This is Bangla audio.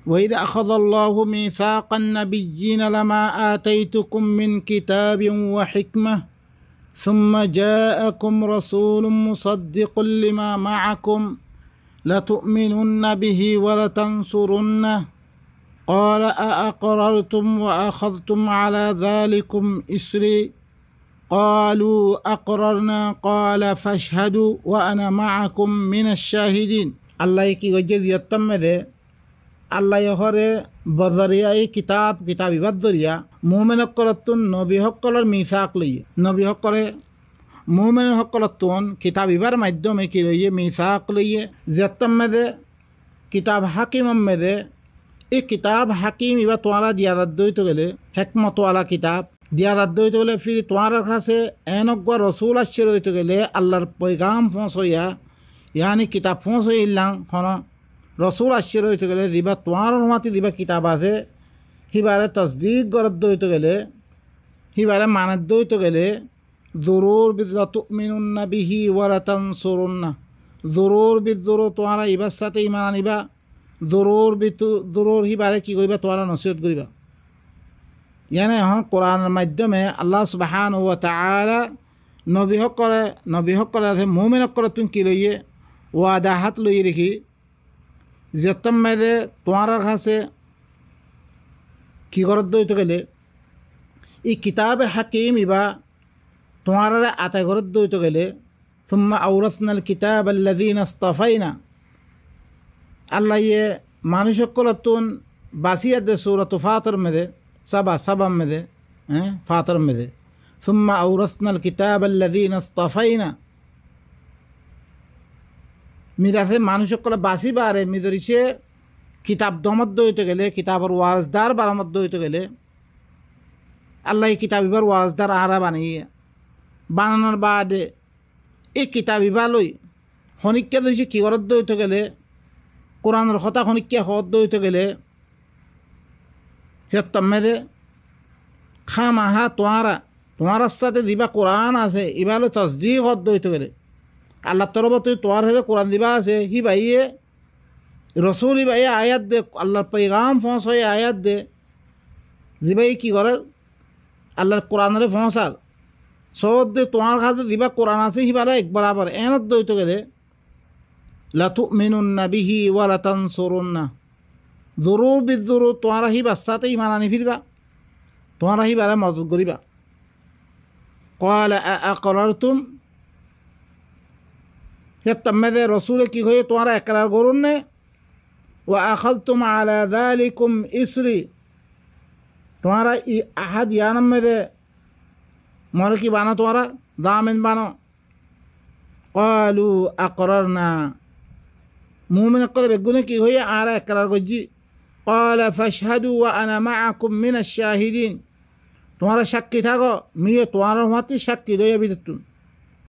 وإذ أخذ الله ميثاق النبيين لما آتيتكم من كتاب وحكمة ثم جاءكم رسول مصدق لما معكم لتؤمنن به ولتنصرنه قال أأقررتم وأخذتم على ذلكم إصري قالوا أقررنا قال فاشهدوا وأنا معكم من الشاهدين الله কি গজ্জে দিয়ত্তম মেদে আল্লাহ হরে বজরিয়া এই কিতাব ইবাদরিয়া মুমিন হকলতুন নবী হকলর মিসাক লইয়ে নবী হকলে মুমিন হকলতুন কিতাব ইবার মাধ্যমে কি লইয়ে মিসাক লইয়ে যত্তম মেদে কিতাব হাকিম মেদে এই কিতাব হাকিম ইবা তোয়ারা দিয়াদাত দইতে গেলে হেকমত ওয়ালা কিতাব দিয়াদাত দইতে গেলে ফির তোয়ার কাছে এনজ্ঞ রসুল আসছে রইতে গেলে আল্লাহর পয়গাম পৌঁছইয়া ইয়ানি কিতাব পৌঁছই ইল্লাম খন রসুল আসছে রইতে গেলে দিবা তোয়ার মাতি দিবা কিতাব আছে সিবারে তসদিক গরত দইতে গেলে সিবারে মানত দইতে গেলে জরুর বিজরা তুমিনুন্না বিহি ওয়ালা তানসুরুন্না জরুর বিজরু তোয়ারা ইবার সাথে ইমান আনিবা জরুর সিবারে কি করিবা তোয়ারা নসিহত করিবা ইয়ানে এখন কোরআনের মাধ্যমে আল্লাহ সুবহানাহু ওয়া তাআলা নবী হকলে মুমিন হকলে তুমি কি লইয়ে ওয়াদা হাত লইয়ে রেখি যতম মেদে তোমার কাছে কি করত দইতে গেলে এই কিতাবে হাকিম ইবা তোমার আতা করত দইতে গেলে থুম্মা আওরাসনাল কিতাব আল্লাযীনা ইসতাফাইনা আল্লাহ ইয়ে মানুষ সকলতুন বাসিয়াত দে সূরাত ফাতির মেদে সাবা মেদে ফাতির মেদে থুম্মা আওরাসনাল কিতাব আল্লাযীনা ইসতাফাইনা মিরাসে মানুষ সকলে বাসি বারে মিজরিসে কিতাব দমত দইতে গেলে কিতাবর ওয়ারসদার বারামত দইতে গেলে আল্লাহ কিতাব ইবার ওয়ারসদার আরা বানিয়ে বানানোর বাদে এই কিতাব ইবা লই খনিক্যা দইছে কি করত দইতে গেলে কোরআনের কথা খনিক্যা হত দইতে গেলে হেতমেদে খামাহা তোমার সাথে দিবা কোরআন আছে ইবালো তসদিক হত দইতে গেলে আল্লাহ তরফ তুই তোয়ার হেরে কোরআন দিবা আছে হি ভাইয়ে রসুল ভাই আয়াত দে আল্লাহর পৈগাম ফোঁস হয়ে আয়াত দে দিবাই কি করে আল্লাহর কোরআনের ফোঁসার সব দে তোমার কাছে দিবা কোরআন আছে হি বালা এক বরাবর এনত দইতে গেলে লাতুমিনুন্না বিহি ওয়া লাতানসুরুন্না জরুর বিজরুর তোমার হি বাচ্চাতে ইমান আনি ফিরবা তোমার হি বারা মদত করিবা ক্বালা আআকরারতুম হেতমেদে রসুলে কি হয়ে তোমারা একরার করুন নে ওয়া আখাযতুম আলা যালিকুম ইসরি তোমারা আহাদ ইয়ানাম মেদে মরে কি বানো তোমারা দামেন বানো ক্বালু আকরারনা মুমিন কলে বেগুনে কি হয়ে আর একরার করছি ক্বালা ফাশহাদু ওয়া আনা মাআকুম মিনাশ শাহিদিন তোমারা সাক্ষী থাকো মিয়ে তোমার হাতে সাক্ষী দইয়া বিদতুন